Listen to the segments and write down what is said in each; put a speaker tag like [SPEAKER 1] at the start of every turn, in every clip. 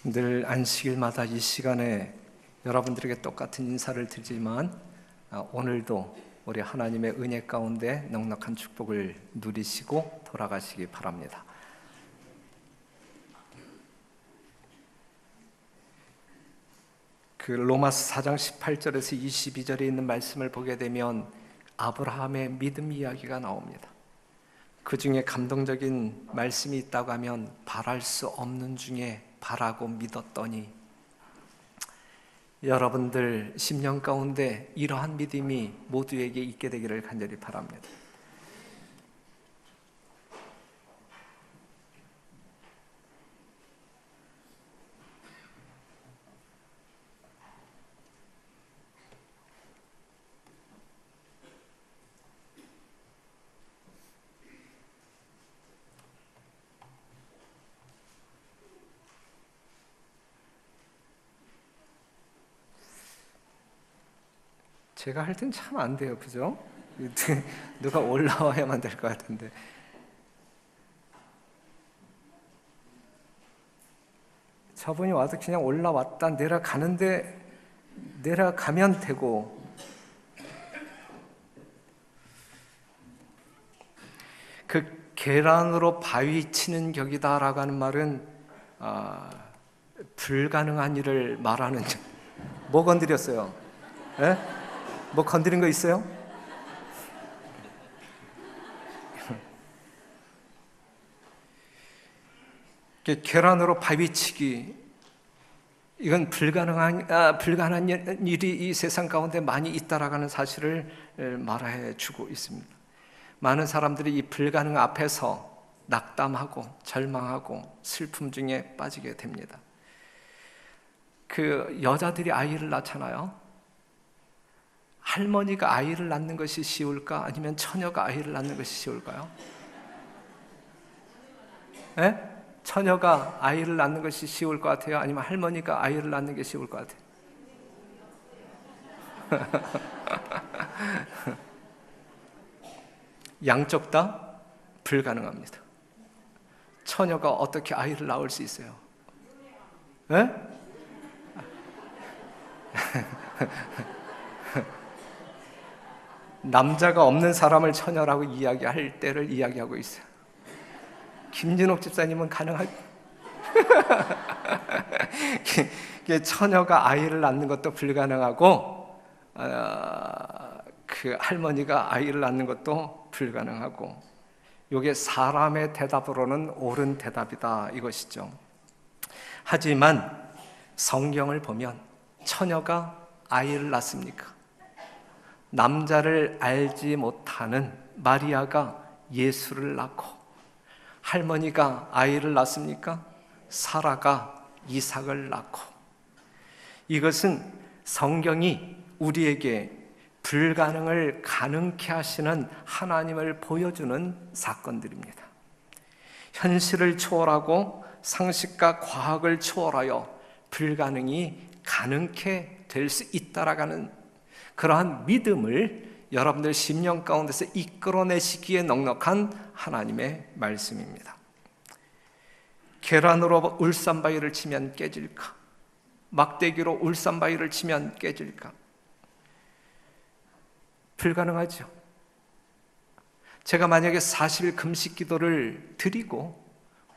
[SPEAKER 1] 늘 안식일마다 이 시간에 여러분들에게 똑같은 인사를 드리지만 오늘도 우리 하나님의 은혜 가운데 넉넉한 축복을 누리시고 돌아가시기 바랍니다. 그 로마서 4장 18절에서 22절에 있는 말씀을 보게 되면 아브라함의 믿음 이야기가 나옵니다. 그 중에 감동적인 말씀이 있다고 하면 바랄 수 없는 중에 바라고 믿었더니, 여러분들 10년 가운데 이러한 믿음이 모두에게 있게 되기를 간절히 바랍니다. 제가 할 땐 참 안 돼요, 그죠? 누가 올라와야만 될 것 같은데. 저분이 와서 그냥 올라왔다 내려가는데 내려가면 되고, 그 계란으로 바위 치는 격이다라고 하는 말은 불가능한 일을 말하는. 뭐 건드렸어요? 예? 뭐 건드린 거 있어요? 계란으로 바위치기, 이건 불가능한 일이 이 세상 가운데 많이 있다라는 사실을 말해 주고 있습니다. 많은 사람들이 이 불가능 앞에서 낙담하고 절망하고 슬픔 중에 빠지게 됩니다. 그 여자들이 아이를 낳잖아요. 할머니가 아이를 낳는 것이 쉬울까? 아니면 처녀가 아이를 낳는 것이 쉬울까요? 네? 처녀가 아이를 낳는 것이 쉬울 것 같아요? 아니면 할머니가 아이를 낳는 게 쉬울 것 같아요? 양쪽 다 불가능합니다. 처녀가 어떻게 아이를 낳을 수 있어요? 네? 남자가 없는 사람을 처녀라고 이야기할 때를 이야기하고 있어요. 김진옥 집사님은 가능할? 처녀가 아이를 낳는 것도 불가능하고, 그 할머니가 아이를 낳는 것도 불가능하고, 이게 사람의 대답으로는 옳은 대답이다 이것이죠. 하지만 성경을 보면 처녀가 아이를 낳습니까? 남자를 알지 못하는 마리아가 예수를 낳고, 할머니가 아이를 낳습니까? 사라가 이삭을 낳고. 이것은 성경이 우리에게 불가능을 가능케 하시는 하나님을 보여주는 사건들입니다. 현실을 초월하고 상식과 과학을 초월하여 불가능이 가능케 될 수 있다라는 그러한 믿음을 여러분들 10년 가운데서 이끌어내시기에 넉넉한 하나님의 말씀입니다. 계란으로 울산바위를 치면 깨질까? 막대기로 울산바위를 치면 깨질까? 불가능하죠. 제가 만약에 40일 금식 기도를 드리고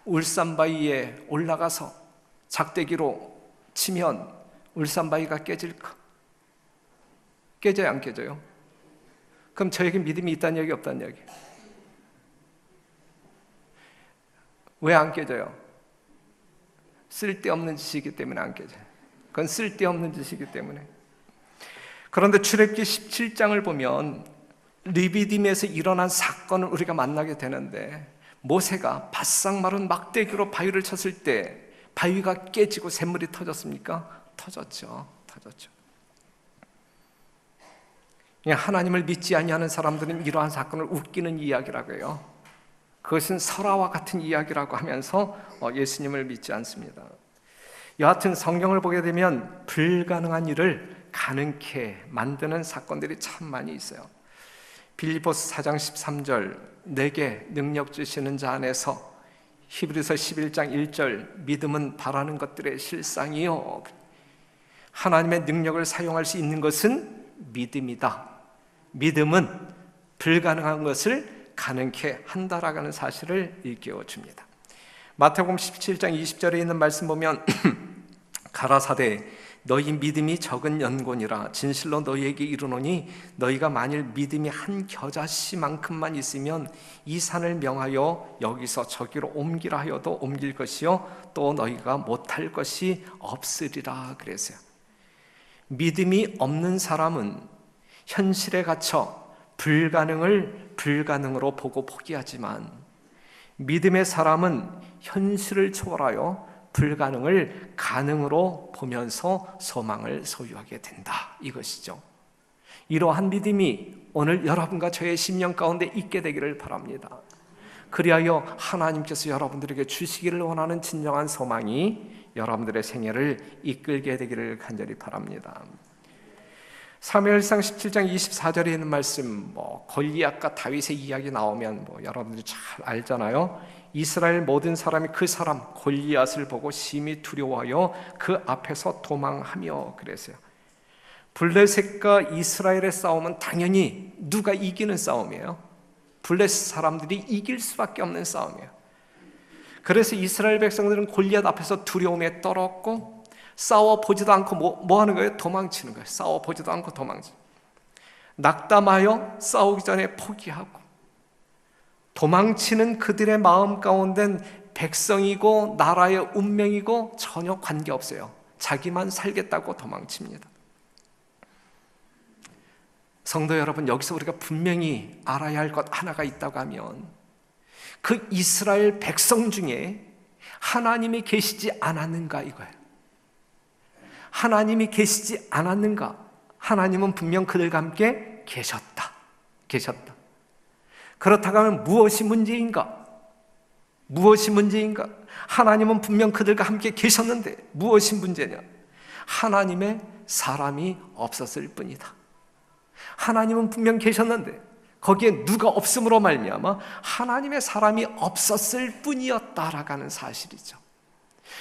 [SPEAKER 1] 울산바위에 올라가서 작대기로 치면 울산바위가 깨질까? 깨져요, 안 깨져요? 그럼 저에게 믿음이 있다는 얘기, 없다는 얘기? 왜 안 깨져요? 쓸데없는 짓이기 때문에 안 깨져요. 그건 쓸데없는 짓이기 때문에. 그런데 출애굽기 17장을 보면 르비딤에서 일어난 사건을 우리가 만나게 되는데, 모세가 바싹 마른 막대기로 바위를 쳤을 때 바위가 깨지고 샘물이 터졌습니까? 터졌죠. 하나님을 믿지 아니하는 사람들은 이러한 사건을 웃기는 이야기라고 해요. 그것은 설화와 같은 이야기라고 하면서 예수님을 믿지 않습니다. 여하튼 성경을 보게 되면 불가능한 일을 가능케 만드는 사건들이 참 많이 있어요. 빌립보서 4장 13절, 내게 능력 주시는 자 안에서 히브리서 11장 1절, 믿음은 바라는 것들의 실상이요, 하나님의 능력을 사용할 수 있는 것은 믿음이다. 믿음은 불가능한 것을 가능케 한다라는 사실을 일깨워 줍니다. 마태복음 17장 20절에 있는 말씀 보면 가라사대 너희 믿음이 적은 연곤이라 진실로 너희에게 이르노니 너희가 만일 믿음이 한 겨자씨만큼만 있으면 이 산을 명하여 여기서 저기로 옮기라 하여도 옮길 것이요 또 너희가 못할 것이 없으리라 그랬어요. 믿음이 없는 사람은 현실에 갇혀 불가능을 불가능으로 보고 포기하지만 믿음의 사람은 현실을 초월하여 불가능을 가능으로 보면서 소망을 소유하게 된다, 이것이죠. 이러한 믿음이 오늘 여러분과 저의 심령 가운데 있게 되기를 바랍니다. 그리하여 하나님께서 여러분들에게 주시기를 원하는 진정한 소망이 여러분들의 생애를 이끌게 되기를 간절히 바랍니다. 사무엘상 17장 24절에 있는 말씀, 골리앗과 다윗의 이야기 나오면 여러분들이 잘 알잖아요. 이스라엘 모든 사람이 그 사람 골리앗을 보고 심히 두려워하여 그 앞에서 도망하며 그랬어요. 블레셋과 이스라엘의 싸움은 당연히 누가 이기는 싸움이에요. 블레셋 사람들이 이길 수밖에 없는 싸움이에요. 그래서 이스라엘 백성들은 골리앗 앞에서 두려움에 떨었고 싸워보지도 않고 뭐 하는 거예요? 도망치는 거예요. 싸워보지도 않고 도망치는 거예요. 낙담하여 싸우기 전에 포기하고 도망치는 그들의 마음 가운데는 백성이고 나라의 운명이고 전혀 관계없어요. 자기만 살겠다고 도망칩니다. 성도 여러분, 여기서 우리가 분명히 알아야 할 것 하나가 있다고 하면 그 이스라엘 백성 중에 하나님이 계시지 않았는가 이거예요. 하나님이 계시지 않았는가? 하나님은 분명 그들과 함께 계셨다. 그렇다고 하면 무엇이 문제인가? 하나님은 분명 그들과 함께 계셨는데 무엇이 문제냐? 하나님의 사람이 없었을 뿐이다. 하나님은 분명 계셨는데 거기에 누가 없음으로 말미암아 하나님의 사람이 없었을 뿐이었다라고 하는 사실이죠.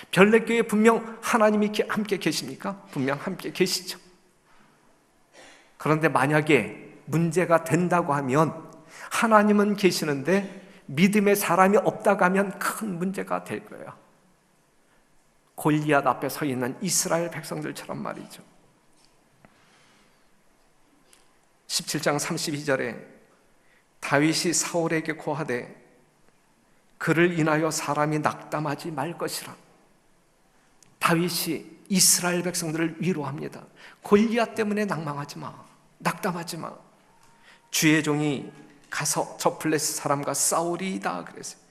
[SPEAKER 1] 별내교회에 분명 하나님이 함께 계십니까? 분명 함께 계시죠. 그런데 만약에 문제가 된다고 하면 하나님은 계시는데 믿음의 사람이 없다고 하면 큰 문제가 될 거예요. 골리앗 앞에 서 있는 이스라엘 백성들처럼 말이죠. 17장 32절에 다윗이 사울에게 고하되 그를 인하여 사람이 낙담하지 말 것이라. 다윗이 이스라엘 백성들을 위로합니다. 골리앗 때문에 낙담하지 마. 주의 종이 가서 저 블레셋 사람과 싸우리이다 그랬어요.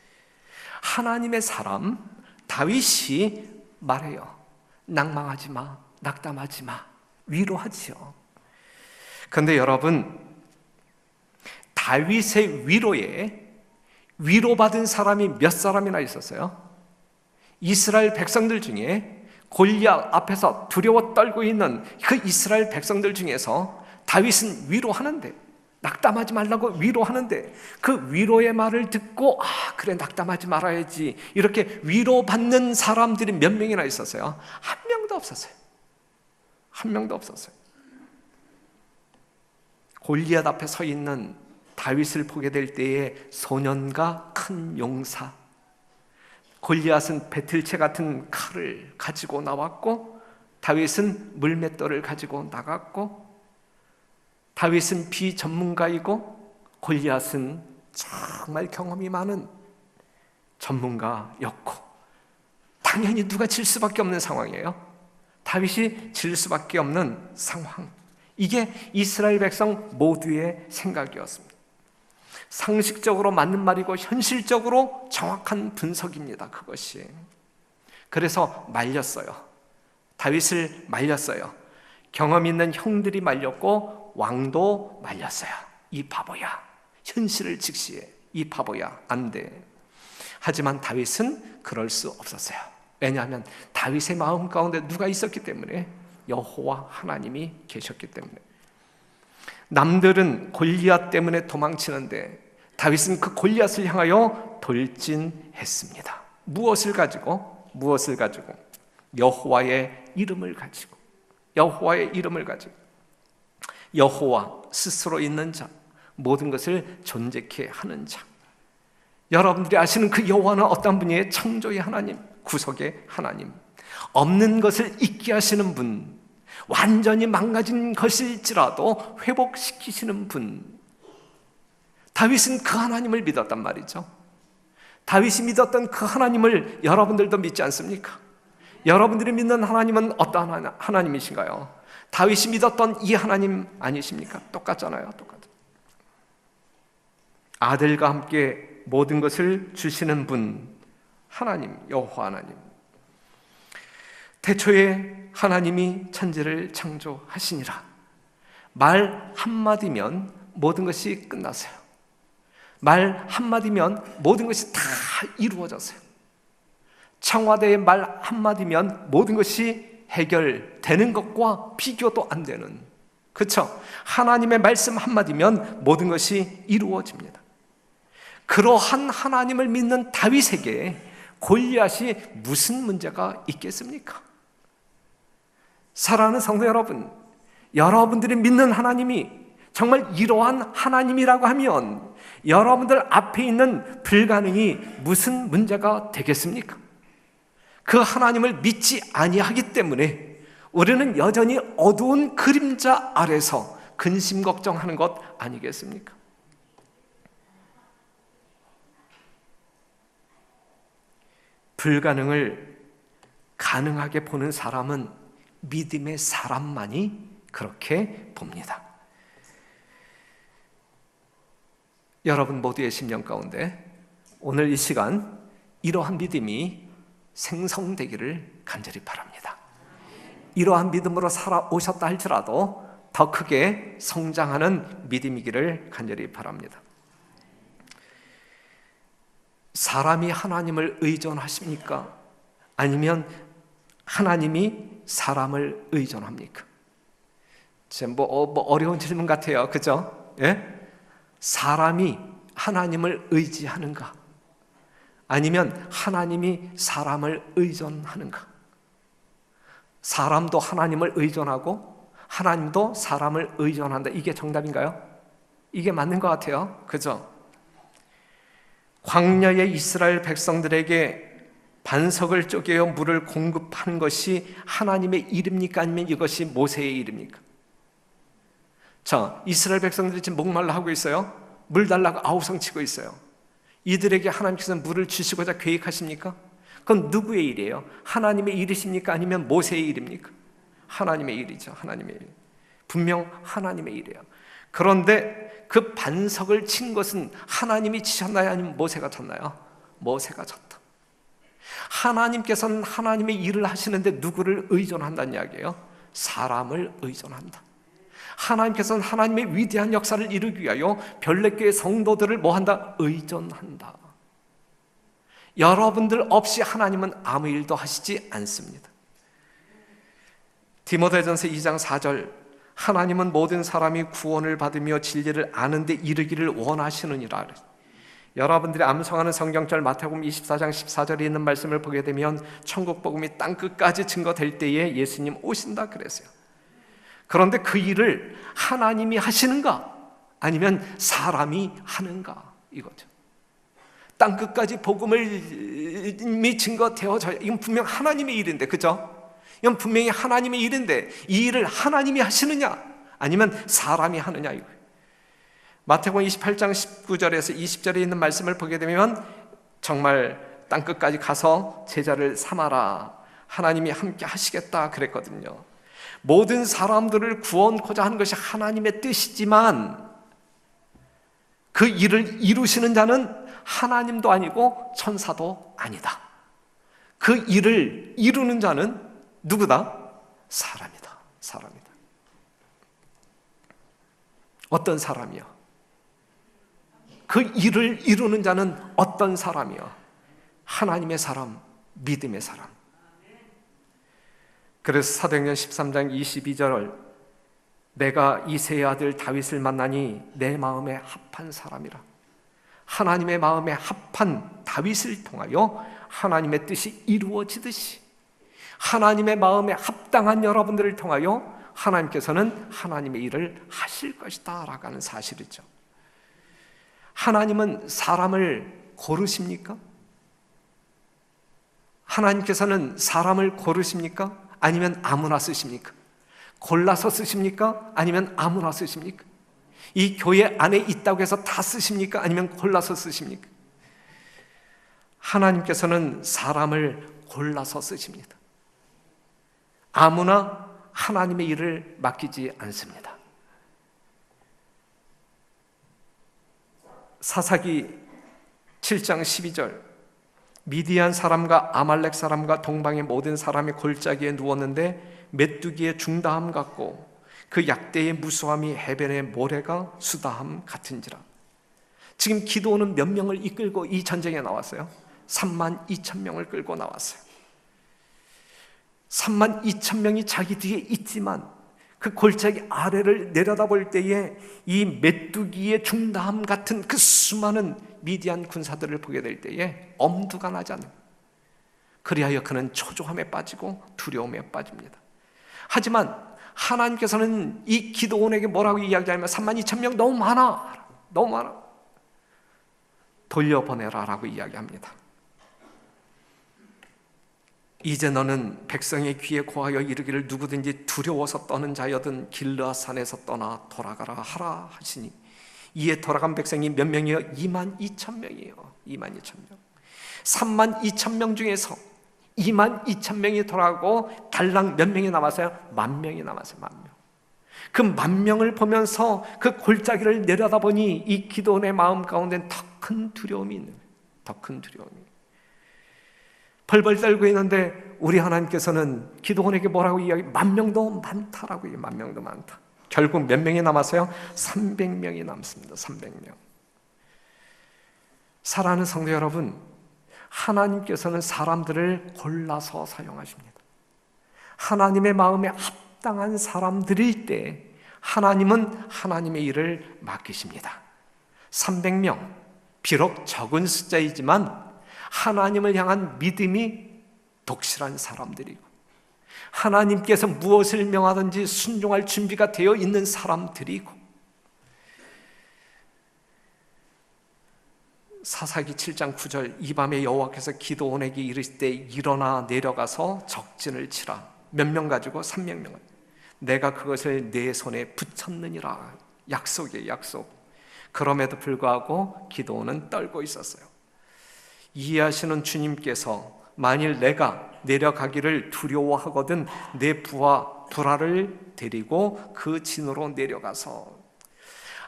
[SPEAKER 1] 하나님의 사람 다윗이 말해요. 낙담하지 마, 위로하지요. 그런데 여러분, 다윗의 위로에 위로받은 사람이 몇 사람이나 있었어요? 이스라엘 백성들 중에 골리앗 앞에서 두려워 떨고 있는 그 이스라엘 백성들 중에서 다윗은 위로하는데, 낙담하지 말라고 위로하는데 그 위로의 말을 듣고 그래 낙담하지 말아야지 이렇게 위로받는 사람들이 몇 명이나 있었어요? 한 명도 없었어요. 골리앗 앞에 서 있는 다윗을 보게 될 때에 소년과 큰 용사, 골리앗은 배틀채 같은 칼을 가지고 나왔고 다윗은 물맷돌을 가지고 나갔고, 다윗은 비전문가이고 골리앗은 정말 경험이 많은 전문가였고, 당연히 누가 질 수밖에 없는 상황이에요. 다윗이 질 수밖에 없는 상황. 이게 이스라엘 백성 모두의 생각이었습니다. 상식적으로 맞는 말이고 현실적으로 정확한 분석입니다. 그것이. 그래서 말렸어요. 다윗을 말렸어요. 경험 있는 형들이 말렸고 왕도 말렸어요. 이 바보야, 현실을 직시해. 이 바보야, 안 돼. 하지만 다윗은 그럴 수 없었어요. 왜냐하면 다윗의 마음 가운데 누가 있었기 때문에, 여호와 하나님이 계셨기 때문에. 남들은 골리앗 때문에 도망치는데 다윗은 그 골리앗을 향하여 돌진했습니다. 무엇을 가지고? 여호와의 이름을 가지고, 여호와 스스로 있는 자, 모든 것을 존재케 하는 자. 여러분들이 아시는 그 여호와는 어떤 분이에요? 창조의 하나님, 구속의 하나님, 없는 것을 있게 하시는 분, 완전히 망가진 것일지라도 회복시키시는 분. 다윗은 그 하나님을 믿었단 말이죠. 다윗이 믿었던 그 하나님을 여러분들도 믿지 않습니까? 여러분들이 믿는 하나님은 어떤 하나님이신가요? 다윗이 믿었던 이 하나님 아니십니까? 똑같잖아요. 아들과 함께 모든 것을 주시는 분, 하나님, 여호와 하나님. 태초에 하나님이 천지를 창조하시니라. 말 한마디면 모든 것이 끝났어요. 말 한마디면 모든 것이 다 이루어졌어요. 청와대의 말 한마디면 모든 것이 해결되는 것과 비교도 안 되는, 그렇죠? 하나님의 말씀 한마디면 모든 것이 이루어집니다. 그러한 하나님을 믿는 다윗에게 골리앗이 무슨 문제가 있겠습니까? 사랑하는 성도 여러분, 여러분들이 믿는 하나님이 정말 이러한 하나님이라고 하면 여러분들 앞에 있는 불가능이 무슨 문제가 되겠습니까? 그 하나님을 믿지 아니하기 때문에 우리는 여전히 어두운 그림자 아래서 근심 걱정하는 것 아니겠습니까? 불가능을 가능하게 보는 사람은 믿음의 사람만이 그렇게 봅니다. 여러분 모두의 심령 가운데 오늘 이 시간 이러한 믿음이 생성되기를 간절히 바랍니다. 이러한 믿음으로 살아오셨다 할지라도 더 크게 성장하는 믿음이기를 간절히 바랍니다. 사람이 하나님을 의존하십니까? 아니면 하나님이 사람을 의존합니까? 어려운 질문 같아요. 그죠? 예? 사람이 하나님을 의지하는가? 아니면 하나님이 사람을 의존하는가? 사람도 하나님을 의존하고 하나님도 사람을 의존한다. 이게 정답인가요? 이게 맞는 것 같아요. 그죠? 광야의 이스라엘 백성들에게 반석을 쪼개어 물을 공급하는 것이 하나님의 일입니까? 아니면 이것이 모세의 일입니까? 자, 이스라엘 백성들이 지금 목말라 하고 있어요. 물 달라고 아우성치고 있어요. 이들에게 하나님께서 물을 주시고자 계획하십니까? 그건 누구의 일이에요? 하나님의 일이십니까? 아니면 모세의 일입니까? 하나님의 일이죠. 하나님의 일. 분명 하나님의 일이에요. 그런데 그 반석을 친 것은 하나님이 치셨나요? 아니면 모세가 쳤나요? 모세가 쳤다. 하나님께서는 하나님의 일을 하시는데 누구를 의존한다는 이야기예요? 사람을 의존한다. 하나님께서는 하나님의 위대한 역사를 이루기 위하여 별내교회 성도들을 뭐한다? 의존한다. 여러분들 없이 하나님은 아무 일도 하시지 않습니다. 디모데전서 2장 4절, 하나님은 모든 사람이 구원을 받으며 진리를 아는 데 이르기를 원하시느니라. 여러분들이 암송하는 성경절 마태복음 24장 14절에 있는 말씀을 보게 되면 천국 복음이 땅끝까지 증거될 때에 예수님 오신다 그랬어요. 그런데 그 일을 하나님이 하시는가? 아니면 사람이 하는가? 이거죠. 땅끝까지 복음이 증거되어져야, 이건 분명 하나님의 일인데, 그죠? 이건 분명히 하나님의 일인데 이 일을 하나님이 하시느냐 아니면 사람이 하느냐 이거예요. 마태복음 28장 19절에서 20절에 있는 말씀을 보게 되면 정말 땅끝까지 가서 제자를 삼아라, 하나님이 함께 하시겠다 그랬거든요. 모든 사람들을 구원코자 하는 것이 하나님의 뜻이지만 그 일을 이루시는 자는 하나님도 아니고 천사도 아니다. 그 일을 이루는 자는 누구다? 사람이다. 사람이다. 어떤 사람이요? 그 일을 이루는 자는 어떤 사람이요? 하나님의 사람, 믿음의 사람. 그래서 사도행전 13장 22절, 내가 이새의 아들 다윗을 만나니 내 마음에 합한 사람이라. 하나님의 마음에 합한 다윗을 통하여 하나님의 뜻이 이루어지듯이 하나님의 마음에 합당한 여러분들을 통하여 하나님께서는 하나님의 일을 하실 것이다 라고 하는 사실이죠. 하나님은 사람을 고르십니까? 하나님께서는 사람을 고르십니까? 아니면 아무나 쓰십니까? 골라서 쓰십니까? 아니면 아무나 쓰십니까? 이 교회 안에 있다고 해서 다 쓰십니까? 아니면 골라서 쓰십니까? 하나님께서는 사람을 골라서 쓰십니다. 아무나 하나님의 일을 맡기지 않습니다. 사사기 7장 12절, 미디안 사람과 아말렉 사람과 동방의 모든 사람이 골짜기에 누웠는데 메뚜기의 중다함 같고 그 약대의 무수함이 해변의 모래가 수다함 같은지라. 지금 기드온은 몇 명을 이끌고 이 전쟁에 나왔어요? 32,000명을 끌고 나왔어요. 32,000명이 자기 뒤에 있지만 그 골짜기 아래를 내려다볼 때에 이 메뚜기의 중다함 같은 그 수많은 미디안 군사들을 보게 될 때에 엄두가 나지 않는, 그리하여 그는 초조함에 빠지고 두려움에 빠집니다. 하지만 하나님께서는 이 기드온에게 뭐라고 이야기하냐면 32,000명 너무 많아, 너무 많아, 돌려보내라 라고 이야기합니다. 이제 너는 백성의 귀에 고하여 이르기를 누구든지 두려워서 떠는 자여든 길르앗 산에서 떠나 돌아가라 하라 하시니 이에 돌아간 백성이 몇 명이요? 22,000명이에요. 22,000명. 32,000명 중에서 22,000명이 돌아가고 달랑 몇 명이 남았어요? 10,000명이 남았어요. 10,000명. 그 10,000명을 보면서 그 골짜기를 내려다보니 이 기드온의 마음 가운데는 더 큰 두려움이 있는 거예요. 더 큰 두려움이. 벌벌 떨고 있는데 우리 하나님께서는 기드온에게 뭐라고 이야기? 10,000명도 많다라고 해요. 10,000명도 많다. 결국 몇 명이 남았어요? 300명이 남습니다. 300명. 사랑하는 성도 여러분, 하나님께서는 사람들을 골라서 사용하십니다. 하나님의 마음에 합당한 사람들일 때 하나님은 하나님의 일을 맡기십니다. 300명, 비록 적은 숫자이지만 하나님을 향한 믿음이 독실한 사람들이고 하나님께서 무엇을 명하든지 순종할 준비가 되어 있는 사람들이고, 사사기 7장 9절, 이 밤에 여호와께서 기드온에게 이르실 때 일어나 내려가서 적진을 치라. 몇 명 가지고? 300명을. 내가 그것을 내 손에 붙였느니라. 약속이에요, 약속. 그럼에도 불구하고 기드온은 떨고 있었어요. 이해하시는 주님께서 만일 내가 내려가기를 두려워하거든 내 부하 두라를 데리고 그 진으로 내려가서,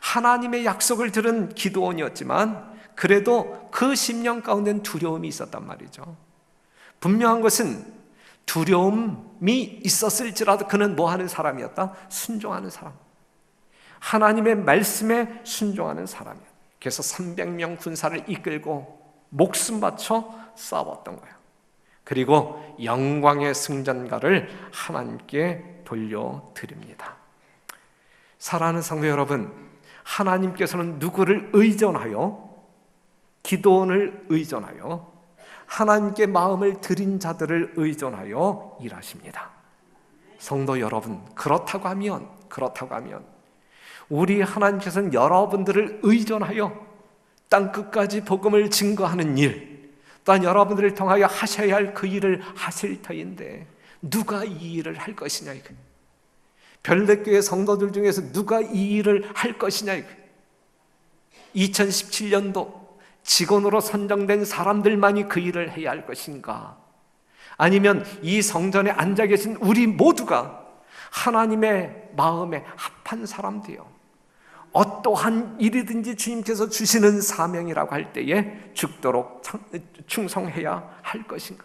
[SPEAKER 1] 하나님의 약속을 들은 기드온이었지만 그래도 그 심령 가운데는 두려움이 있었단 말이죠. 분명한 것은 두려움이 있었을지라도 그는 뭐 하는 사람이었다? 순종하는 사람, 하나님의 말씀에 순종하는 사람이었다. 그래서 300명 군사를 이끌고 목숨 바쳐 싸웠던 거예요. 그리고 영광의 승전가를 하나님께 돌려드립니다. 사랑하는 성도 여러분, 하나님께서는 누구를 의존하여? 기드온을 의존하여 하나님께 마음을 드린 자들을 의존하여 일하십니다. 성도 여러분, 그렇다고 하면 우리 하나님께서는 여러분들을 의존하여 땅끝까지 복음을 증거하는 일, 또한 여러분들을 통하여 하셔야 할 그 일을 하실 터인데 누가 이 일을 할 것이냐 이거. 별내교회 성도들 중에서 누가 이 일을 할 것이냐 이거. 2017년도 직원으로 선정된 사람들만이 그 일을 해야 할 것인가? 아니면 이 성전에 앉아 계신 우리 모두가 하나님의 마음에 합한 사람들이요, 어떠한 일이든지 주님께서 주시는 사명이라고 할 때에 죽도록 충성해야 할 것인가?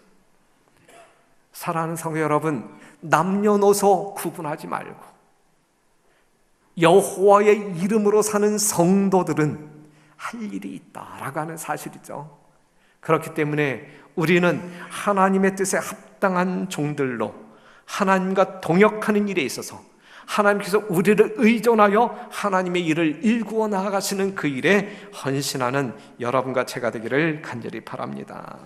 [SPEAKER 1] 사랑하는 성도 여러분, 남녀노소 구분하지 말고 여호와의 이름으로 사는 성도들은 할 일이 있다라고 하는 사실이죠. 그렇기 때문에 우리는 하나님의 뜻에 합당한 종들로 하나님과 동역하는 일에 있어서 하나님께서 우리를 의존하여 하나님의 일을 일구어 나아가시는 그 일에 헌신하는 여러분과 제가 되기를 간절히 바랍니다.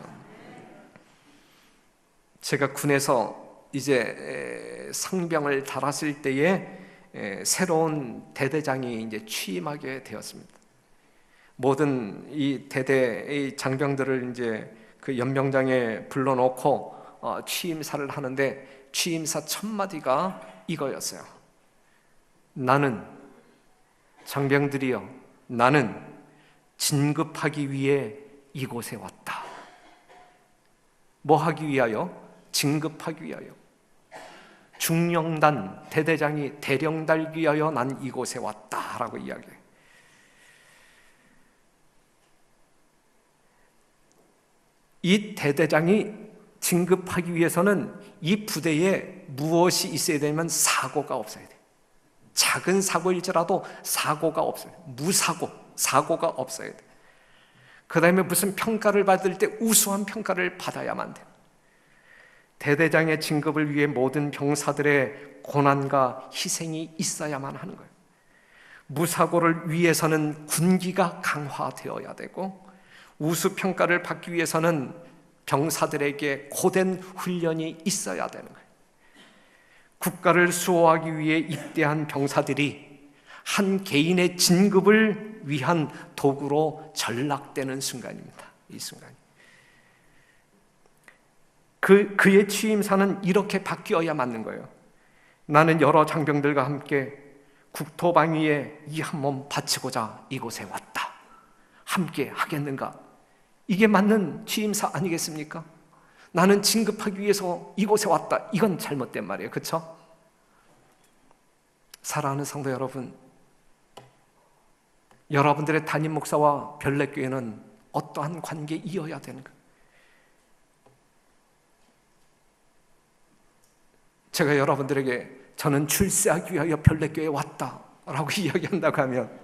[SPEAKER 1] 제가 군에서 이제 상병을 달았을 때에 새로운 대대장이 이제 취임하게 되었습니다. 모든 이 대대의 장병들을 이제 그 연병장에 불러놓고 취임사를 하는데 취임사 첫 마디가 이거였어요. 나는, 장병들이여, 나는 진급하기 위해 이곳에 왔다. 뭐 하기 위하여? 진급하기 위하여. 중령단 대대장이 대령 달기 위하여 난 이곳에 왔다라고 이야기해요. 이 대대장이 진급하기 위해서는 이 부대에 무엇이 있어야 되면 사고가 없어야 돼요. 작은 사고일지라도 사고가 없어요. 무사고, 사고가 없어야 돼요. 그 다음에 무슨 평가를 받을 때 우수한 평가를 받아야만 돼요. 대대장의 진급을 위해 모든 병사들의 고난과 희생이 있어야만 하는 거예요. 무사고를 위해서는 군기가 강화되어야 되고, 우수평가를 받기 위해서는 병사들에게 고된 훈련이 있어야 되는 거예요. 국가를 수호하기 위해 입대한 병사들이 한 개인의 진급을 위한 도구로 전락되는 순간입니다. 이 순간이. 그의 취임사는 이렇게 바뀌어야 맞는 거예요. 나는 여러 장병들과 함께 국토방위에 이 한 몸 바치고자 이곳에 왔다. 함께 하겠는가? 이게 맞는 취임사 아니겠습니까? 나는 진급하기 위해서 이곳에 왔다. 이건 잘못된 말이에요. 그렇죠? 사랑하는 성도 여러분, 여러분들의 담임 목사와 별내교회는 어떠한 관계 이어야 되는가? 제가 여러분들에게 저는 출세하기 위하여 별내교회에 왔다라고 이야기한다고 하면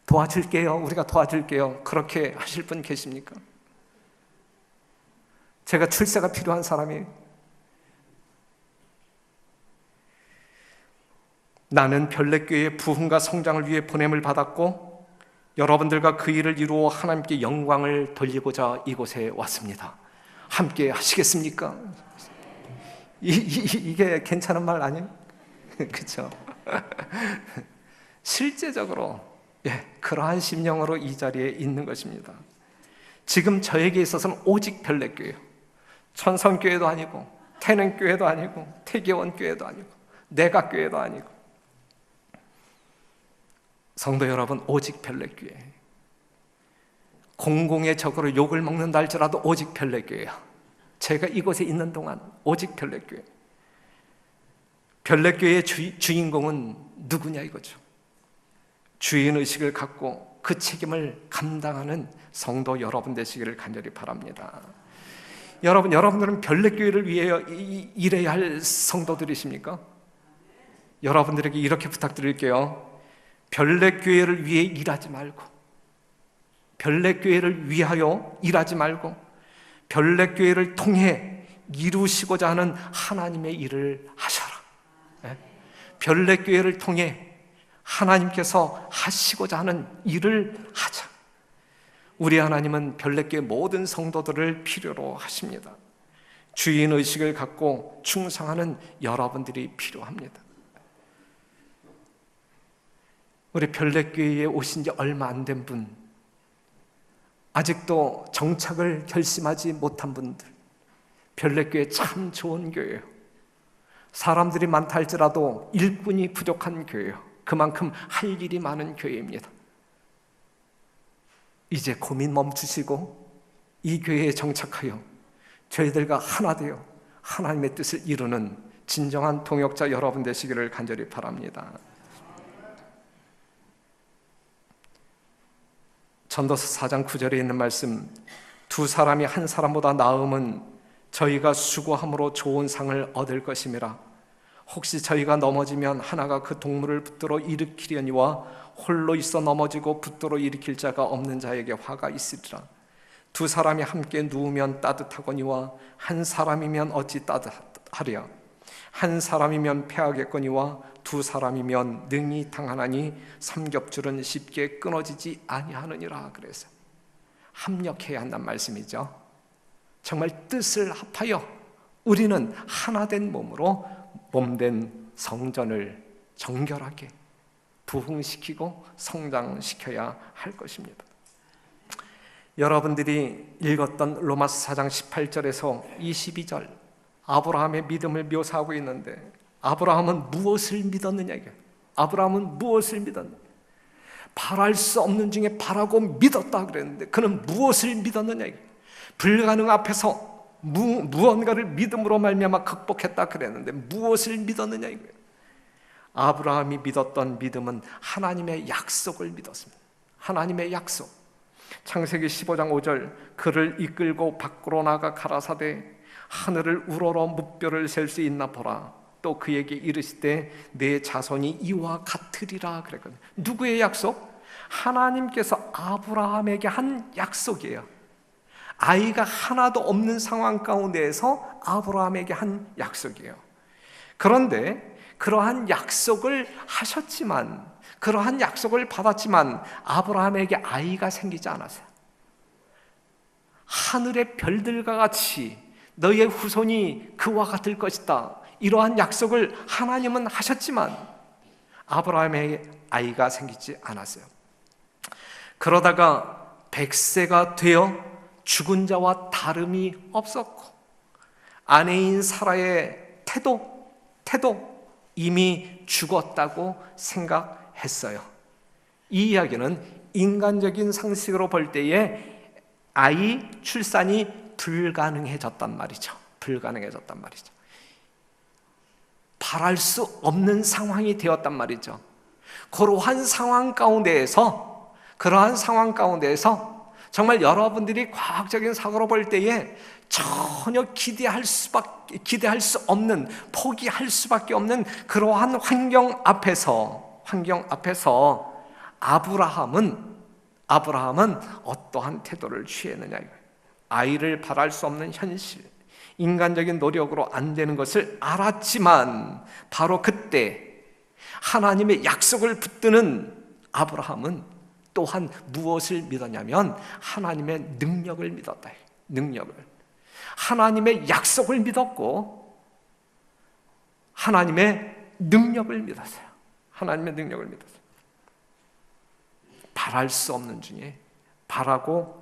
[SPEAKER 1] 도와줄게요. 우리가 도와줄게요. 그렇게 하실 분 계십니까? 제가 출세가 필요한 사람이, 나는 별내교회의 부흥과 성장을 위해 보냄을 받았고 여러분들과 그 일을 이루어 하나님께 영광을 돌리고자 이곳에 왔습니다. 함께 하시겠습니까? 이게 괜찮은 말 아니에요? 그렇죠? 실제적으로 그러한 심령으로 이 자리에 있는 것입니다. 지금 저에게 있어서는 오직 별내교회예요. 천성교회도 아니고 태능교회도 아니고 태계원교회도 아니고 내각교회도 아니고, 성도 여러분, 오직 별내교회. 공공의 적으로 욕을 먹는다 할지라도 오직 별내교회야. 제가 이곳에 있는 동안 오직 별내교회. 별내교회의 주인공은 누구냐 이거죠. 주인의식을 갖고 그 책임을 감당하는 성도 여러분 되시기를 간절히 바랍니다. 여러분들은 별내교회를 위해 일해야 할 성도들이십니까? 여러분들에게 이렇게 부탁드릴게요. 별내교회를 위해 일하지 말고, 별내교회를 위하여 일하지 말고, 별내교회를 통해 이루시고자 하는 하나님의 일을 하셔라. 별내교회를 통해 하나님께서 하시고자 하는 일을 하자. 우리 하나님은 별내교회 모든 성도들을 필요로 하십니다. 주인의식을 갖고 충성하는 여러분들이 필요합니다. 우리 별내교회에 오신 지 얼마 안 된 분, 아직도 정착을 결심하지 못한 분들, 별내교회 참 좋은 교회예요. 사람들이 많다 할지라도 일꾼이 부족한 교회예요. 그만큼 할 일이 많은 교회입니다. 이제 고민 멈추시고 이 교회에 정착하여 저희들과 하나 되어 하나님의 뜻을 이루는 진정한 동역자 여러분 되시기를 간절히 바랍니다. 전도서 4장 9절에 있는 말씀, 두 사람이 한 사람보다 나음은 저희가 수고함으로 좋은 상을 얻을 것임이라. 혹시 저희가 넘어지면 하나가 그 동물을 붙들어 일으키려니와 홀로 있어 넘어지고 붙들어 일으킬 자가 없는 자에게 화가 있으리라. 두 사람이 함께 누우면 따뜻하거니와 한 사람이면 어찌 따뜻하랴. 한 사람이면 패하겠거니와 두 사람이면 능히 당하나니 삼겹줄은 쉽게 끊어지지 아니하느니라. 그래서 합력해야 한다는 말씀이죠. 정말 뜻을 합하여 우리는 하나된 몸으로 몸된 성전을 정결하게 부흥시키고 성장시켜야 할 것입니다. 여러분들이 읽었던 로마서 4장 18절에서 22절, 아브라함의 믿음을 묘사하고 있는데, 아브라함은 무엇을 믿었느냐? 아브라함은 무엇을 믿었느냐? 바랄 수 없는 중에 바라고 믿었다 그랬는데, 그는 무엇을 믿었느냐? 불가능 앞에서 무언가를 믿음으로 말미암아 극복했다 그랬는데, 무엇을 믿었느냐? 아브라함이 믿었던 믿음은 하나님의 약속을 믿었습니다. 하나님의 약속. 창세기 15장 5절, 그를 이끌고 밖으로 나가 가라사대 하늘을 우러러 무뼈를 셀 수 있나 보라. 또 그에게 이르시되 내 자손이 이와 같으리라 그랬거든요. 누구의 약속? 하나님께서 아브라함에게 한 약속이에요. 아이가 하나도 없는 상황 가운데에서 아브라함에게 한 약속이에요. 그런데 그러한 약속을 하셨지만, 그러한 약속을 받았지만 아브라함에게 아이가 생기지 않았어요. 하늘의 별들과 같이 너희의 후손이 그와 같을 것이다, 이러한 약속을 하나님은 하셨지만 아브라함에게 아이가 생기지 않았어요. 그러다가 100세가 되어 죽은 자와 다름이 없었고, 아내인 사라의 태도 이미 죽었다고 생각했어요. 이 이야기는 인간적인 상식으로 볼 때에 아이 출산이 불가능해졌단 말이죠. 불가능해졌단 말이죠. 바랄 수 없는 상황이 되었단 말이죠. 그러한 상황 가운데에서 정말 여러분들이 과학적인 사고로 볼 때에 전혀 기대할 수 없는, 포기할 수밖에 없는 그러한 환경 앞에서 아브라함은 어떠한 태도를 취했느냐 이거예요. 아이를 바랄 수 없는 현실, 인간적인 노력으로 안 되는 것을 알았지만 바로 그때 하나님의 약속을 붙드는 아브라함은 또한 무엇을 믿었냐면 하나님의 능력을 믿었다. 능력을. 하나님의 약속을 믿었고 하나님의 능력을 믿었어요. 하나님의 능력을 믿었어요. 바랄 수 없는 중에 바라고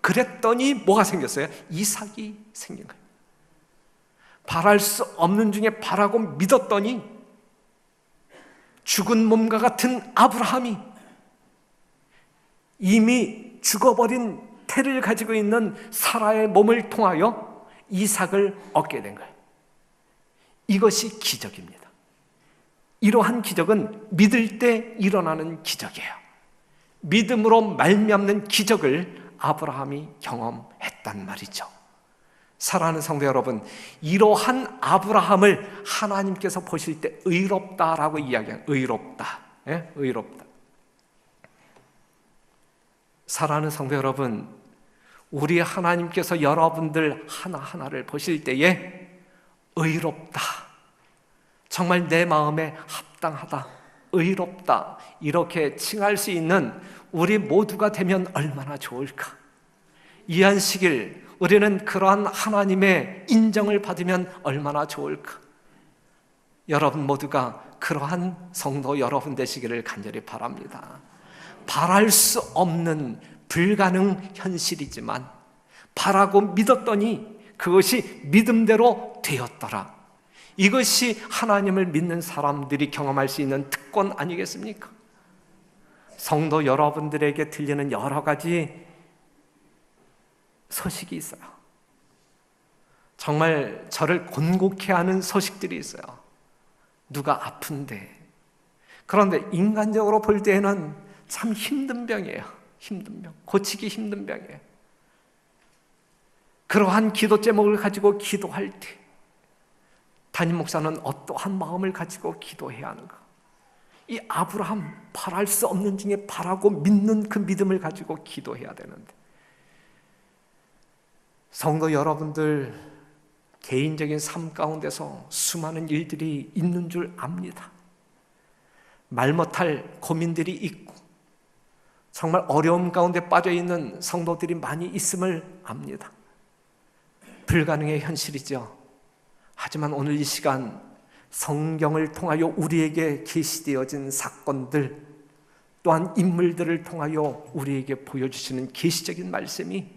[SPEAKER 1] 그랬더니 뭐가 생겼어요? 이삭이 생긴 거예요. 바랄 수 없는 중에 바라고 믿었더니 죽은 몸과 같은 아브라함이 이미 죽어버린 태를 가지고 있는 사라의 몸을 통하여 이삭을 얻게 된 거예요. 이것이 기적입니다. 이러한 기적은 믿을 때 일어나는 기적이에요. 믿음으로 말미암는 기적을 아브라함이 경험했단 말이죠. 사랑하는 성도 여러분, 이러한 아브라함을 하나님께서 보실 때 의롭다라고 이야기해요. 의롭다. 예? 의롭다. 사랑하는 성도 여러분, 우리 하나님께서 여러분들 하나하나를 보실 때에 의롭다, 정말 내 마음에 합당하다, 의롭다, 이렇게 칭할 수 있는 우리 모두가 되면 얼마나 좋을까. 이 안식일 우리는 그러한 하나님의 인정을 받으면 얼마나 좋을까. 여러분 모두가 그러한 성도 여러분 되시기를 간절히 바랍니다. 바랄 수 없는 불가능 현실이지만 바라고 믿었더니 그것이 믿음대로 되었더라. 이것이 하나님을 믿는 사람들이 경험할 수 있는 특권 아니겠습니까? 성도 여러분들에게 들리는 여러 가지 소식이 있어요. 정말 저를 곤곡해 하는 소식들이 있어요. 누가 아픈데. 그런데 인간적으로 볼 때에는 참 힘든 병이에요. 힘든 병. 고치기 힘든 병이에요. 그러한 기도 제목을 가지고 기도할 때 담임 목사는 어떠한 마음을 가지고 기도해야 하는가? 이 아브라함, 바랄 수 없는 중에 바라고 믿는 그 믿음을 가지고 기도해야 되는데, 성도 여러분들 개인적인 삶 가운데서 수많은 일들이 있는 줄 압니다. 말 못할 고민들이 있고 정말 어려움 가운데 빠져있는 성도들이 많이 있음을 압니다. 불가능의 현실이죠. 하지만 오늘 이 시간 성경을 통하여 우리에게 계시되어진 사건들, 또한 인물들을 통하여 우리에게 보여주시는 계시적인 말씀이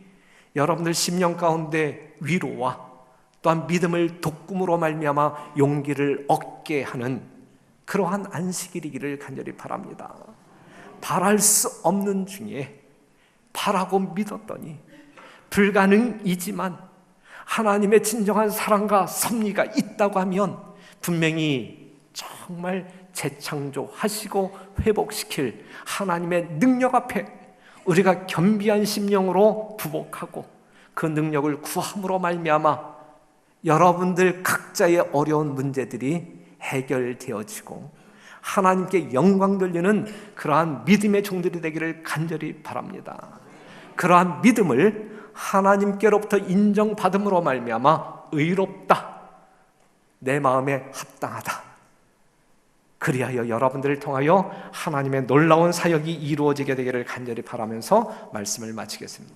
[SPEAKER 1] 여러분들 심령 가운데 위로와 또한 믿음을 돋굼으로 말미암아 용기를 얻게 하는 그러한 안식일이기를 간절히 바랍니다. 바랄 수 없는 중에 바라고 믿었더니 불가능이지만 하나님의 진정한 사랑과 섭리가 있다고 하면 분명히 정말 재창조하시고 회복시킬 하나님의 능력 앞에 우리가 겸비한 심령으로 부복하고 그 능력을 구함으로 말미암아 여러분들 각자의 어려운 문제들이 해결되어지고 하나님께 영광 돌리는 그러한 믿음의 종들이 되기를 간절히 바랍니다. 그러한 믿음을 하나님께로부터 인정받음으로 말미암아 의롭다, 내 마음에 합당하다, 그리하여 여러분들을 통하여 하나님의 놀라운 사역이 이루어지게 되기를 간절히 바라면서 말씀을 마치겠습니다.